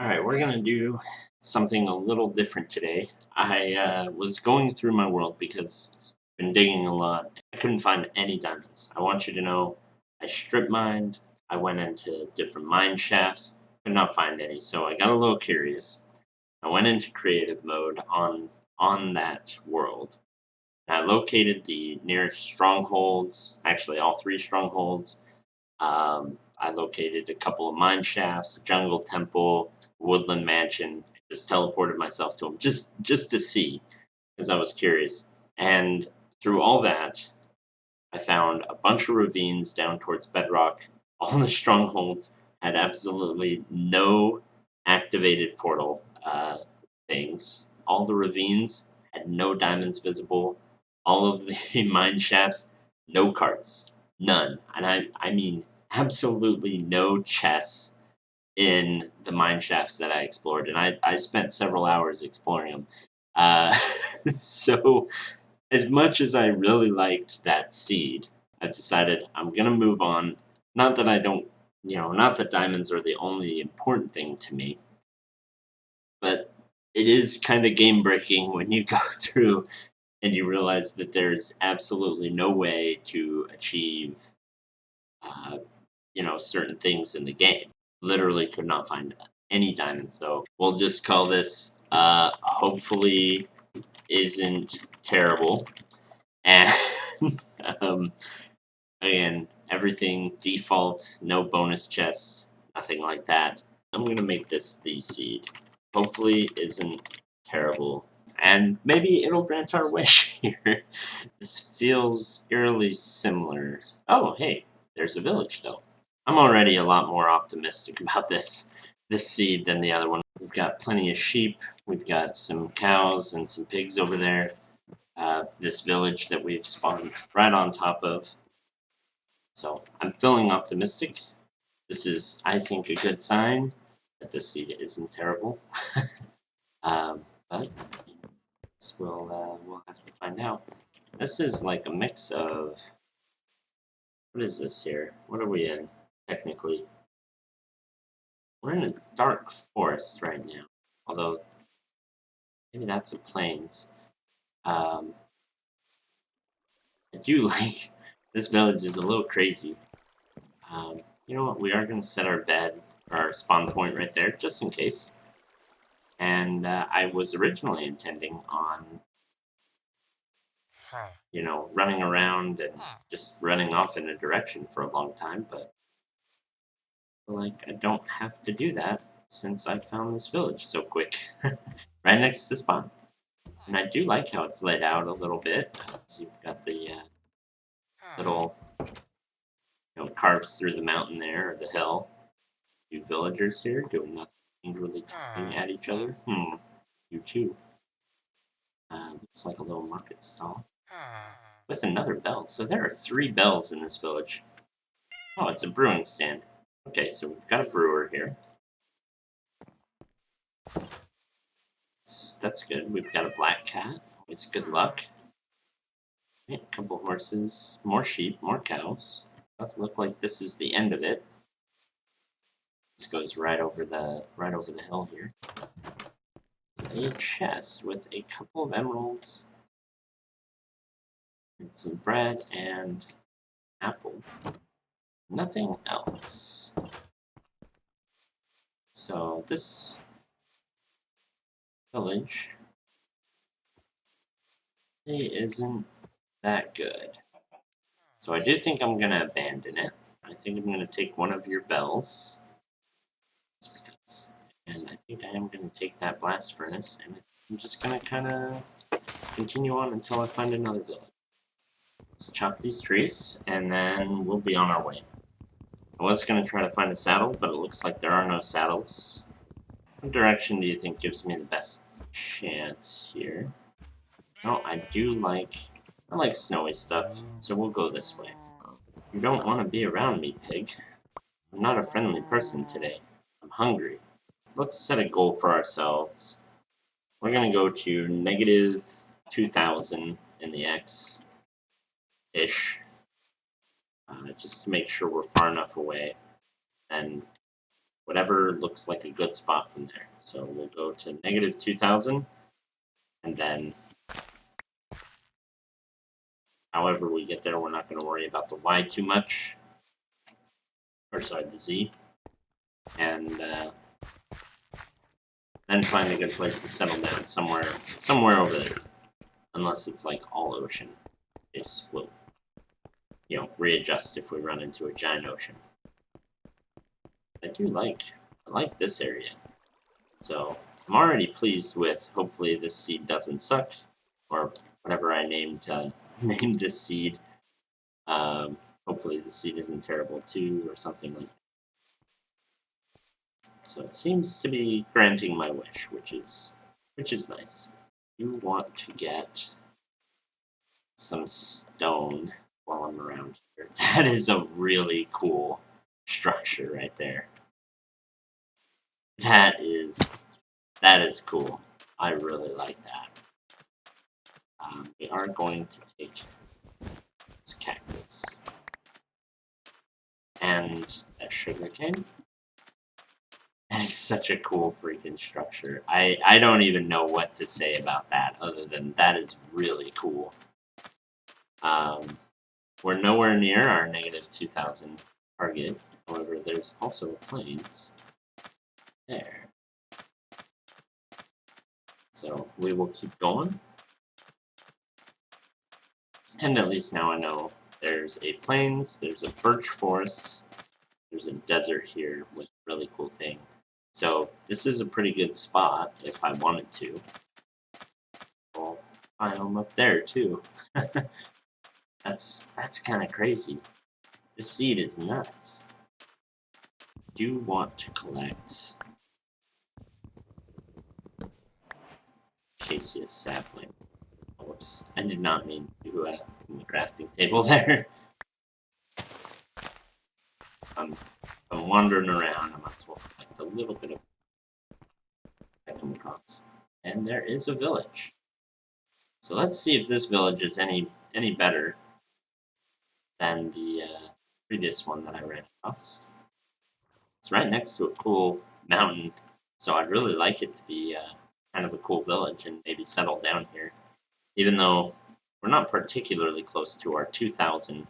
Alright, we're gonna do something a little different today. I was going through my world because I've been digging a lot. I couldn't find any diamonds. I want you to know I strip mined, I went into different mine shafts, could not find any, so I got a little curious. I went into creative mode on that world. And I located the nearest strongholds, actually all three strongholds. I located a couple of mine shafts, a jungle temple, woodland mansion. Just teleported myself to them just to see, because I was curious. And through all that, I found a bunch of ravines down towards bedrock. All the strongholds had absolutely no activated portal things. All the ravines had no diamonds visible. All of the mine shafts, no carts, none. And I mean absolutely no chests in the mine shafts that I explored, and I spent several hours exploring them. Uh, so, as much as I really liked that seed, I've decided I'm gonna move on. Not that I don't, not that diamonds are the only important thing to me, but it is kind of game breaking when you go through and you realize that there's absolutely no way to achieve, uh, certain things in the game. Literally could not find any diamonds, though. We'll just call this, hopefully isn't terrible. And, um, again, everything default, no bonus chest, nothing like that. I'm gonna make this the seed. Hopefully isn't terrible. And maybe it'll grant our wish here. This feels eerily similar. Oh, hey, there's a village, though. I'm already a lot more optimistic about this seed than the other one. We've got plenty of sheep. We've got some cows and some pigs over there. This village that we've spawned right on top of. So I'm feeling optimistic. This is, I think, a good sign that this seed isn't terrible. But we'll have to find out. This is like a mix of, what is this here? What are we in, technically? We're in a dark forest right now. Although, maybe that's a plains. I do like, this village is a little crazy. You know what, we are going to set our bed, or our spawn point right there, just in case. And I was originally intending on, running around and just running off in a direction for a long time, but I don't have to do that since I found this village so quick. Right next to spawn. And I do like how it's laid out a little bit. So you've got the little, carves through the mountain there, or the hill. Two villagers here doing nothing, angrily talking at each other. You too. Looks like a little market stall. With another bell. So there are 3 bells in this village. Oh, it's a brewing stand. Okay, so we've got a brewer here. That's good. We've got a black cat. Always good luck. A couple horses, more sheep, more cows. Doesn't look like this is the end of it. This goes right over the hill here. There's a chest with a couple of emeralds and some bread and apple. Nothing else. So this village isn't that good. So I do think I'm gonna abandon it. I think I'm gonna take one of your bells. Just because. And I think I am gonna take that blast furnace, and I'm just gonna kinda continue on until I find another village. Let's chop these trees, and then we'll be on our way. I was gonna try to find a saddle, but it looks like there are no saddles. What direction do you think gives me the best chance here? No, I like snowy stuff, so we'll go this way. You don't want to be around me, pig. I'm not a friendly person today. I'm hungry. Let's set a goal for ourselves. We're gonna go to negative 2,000 in the X-ish. Just to make sure we're far enough away. And whatever looks like a good spot from there. So we'll go to negative 2,000, and then however we get there, we're not going to worry about the Y too much. Or sorry, the Z. And then find a good place to settle down somewhere over there. Unless it's like all ocean. This will, readjust if we run into a giant ocean. I like this area. So I'm already pleased with, hopefully this seed doesn't suck, or whatever I named this seed. Hopefully the seed isn't terrible too, or something like that. So it seems to be granting my wish, which is nice. You want to get some stone while I'm around here. That is a really cool structure right there. That is cool. I really like that. We are going to take this cactus and that sugar cane. That is such a cool freaking structure. I don't even know what to say about that other than that is really cool. We're nowhere near our negative 2,000 target. However, there's also plains there. So we will keep going. And at least now I know there's a plains, there's a birch forest, there's a desert here with a really cool thing. So this is a pretty good spot if I wanted to. Well, biome up there too. That's kind of crazy. This seed is nuts. Do want to collect acacia sapling. Whoops, I did not mean to put the crafting table there. I'm wandering around. I might as well collect a little bit of I come across. And there is a village. So let's see if this village is any better than the previous one that I ran across. It's right next to a cool mountain, so I'd really like it to be kind of a cool village and maybe settle down here. Even though we're not particularly close to our 2,000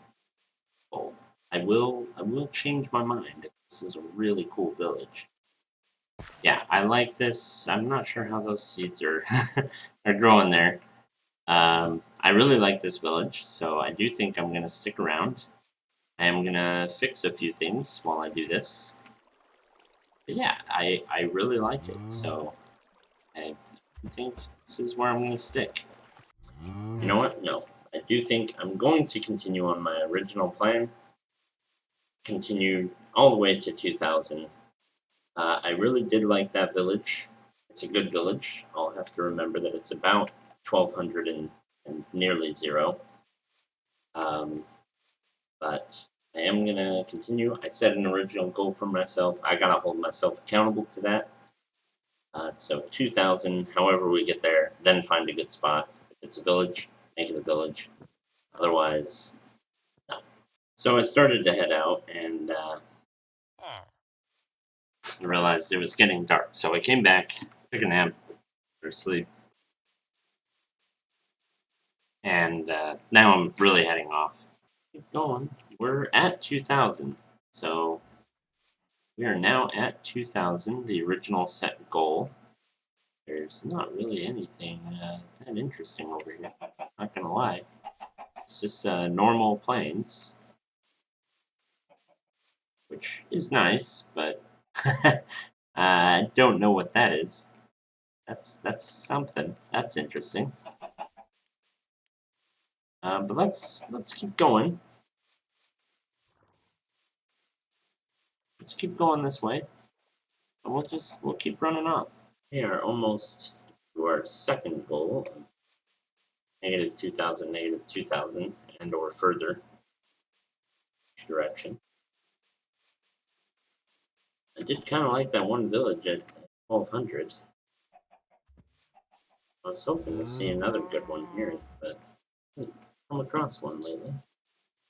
goal. I will change my mind if this is a really cool village. Yeah, I like this. I'm not sure how those seeds are are growing there. I really like this village, so I do think I'm going to stick around. I am going to fix a few things while I do this. But yeah, I really like it, so I think this is where I'm going to stick. You know what? No. I do think I'm going to continue on my original plan. Continue all the way to 2,000. I really did like that village. It's a good village. I'll have to remember that it's about 1,200 and nearly 0. But I am going to continue. I set an original goal for myself. I got to hold myself accountable to that. So 2,000, however we get there, then find a good spot. If it's a village, make it a village. Otherwise, no. So I started to head out, and I realized it was getting dark. So I came back, took a nap, or sleep, and now I'm really heading off. Keep going. We're at 2,000, so we are now at 2,000, the original set goal. There's not really anything that interesting over here, not gonna lie. It's just normal plains, which is nice, but I don't know what that is. That's something. That's interesting. But let's keep going. Let's keep going this way, and we'll keep running off. We are almost to our second goal of negative 2,000, negative 2,000, and or further. Which direction? I did kind of like that one village at 1,200. I was hoping to see another good one here, but I haven't come across one lately.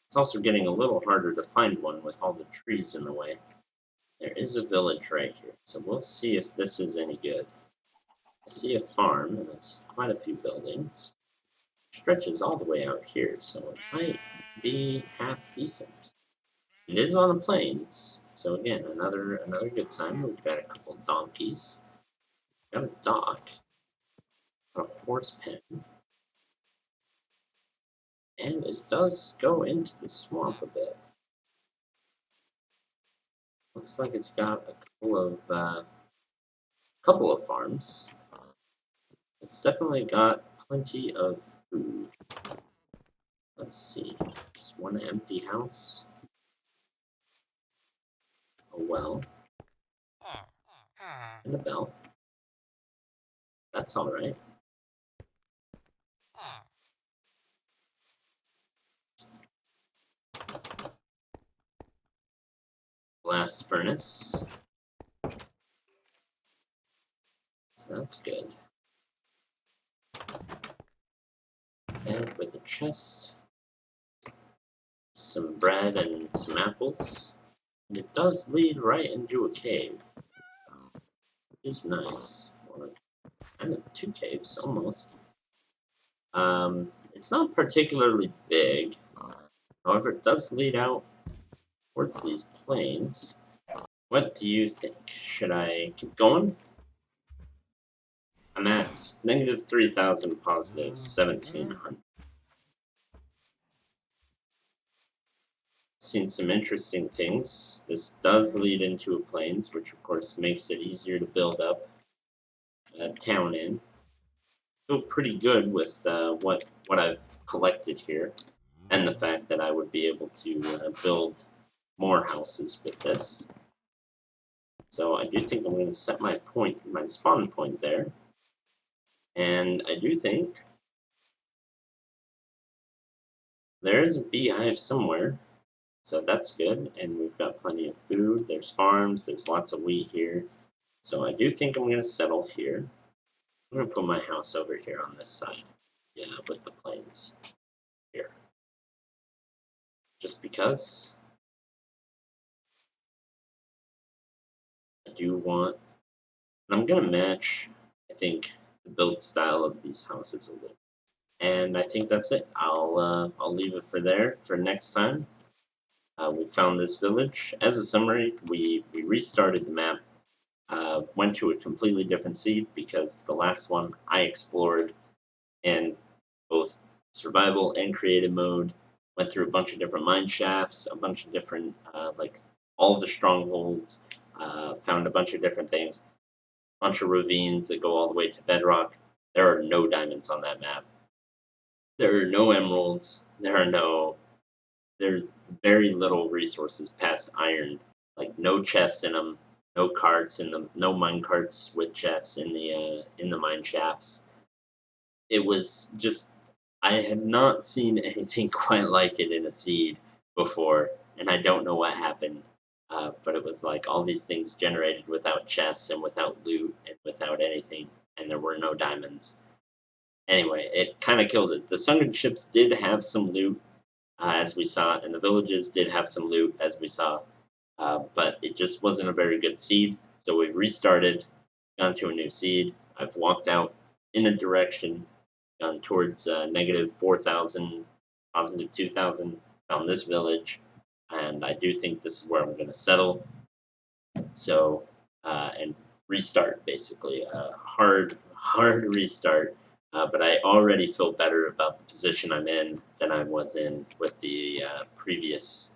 It's also getting a little harder to find one with all the trees in the way. There is a village right here, so we'll see if this is any good. I see a farm, and it's quite a few buildings. Stretches all the way out here, so it might be half decent. It is on the plains, so again, another good sign. We've got a couple donkeys, got a dock, got a horse pen, and it does go into the swamp a bit. Looks like it's got a couple of farms. It's definitely got plenty of food. Let's see, just one empty house. A well. And a bell. That's alright. Blast furnace. So that's good. And with a chest, some bread and some apples. And it does lead right into a cave. It is nice. Or kind of two caves, almost. It's not particularly big. However, it does lead out towards these plains. What do you think? Should I keep going? I'm at negative 3,000, positive 1,700. Seen some interesting things. This does lead into a plains, which of course makes it easier to build up a town in. Feel pretty good with what I've collected here, and the fact that I would be able to build more houses with this. So I do think I'm going to set my spawn point there, and I do think there is a beehive somewhere. So that's good, and we've got plenty of food. There's farms, there's lots of wheat here. So I do think I'm going to settle here. I'm going to put my house over here on this side. Yeah, with the plains here. Just because I do want... And I'm going to match, I think, the build style of these houses a little. And I think that's it. I'll leave it for there for next time. We found this village. As a summary, we restarted the map, went to a completely different seed because the last one I explored in both survival and creative mode, went through a bunch of different mine shafts, a bunch of different, like all the strongholds, found a bunch of different things, a bunch of ravines that go all the way to bedrock. There are no diamonds on that map. There are no emeralds. There's very little resources past iron, like no chests in them, no carts in them, no mine carts with chests in the mine shafts. It was just, I had not seen anything quite like it in a seed before, and I don't know what happened. But it was like all these things generated without chests and without loot and without anything, and there were no diamonds. Anyway, it kind of killed it. The sunken ships did have some loot, as we saw, and the villages did have some loot, as we saw, but it just wasn't a very good seed, so we restarted, gone to a new seed. I've walked out in a direction, gone towards negative 4,000, positive 2,000, found this village, and I do think this is where I'm going to settle. So, and restart, basically. Hard restart. But I already feel better about the position I'm in than I was in with the previous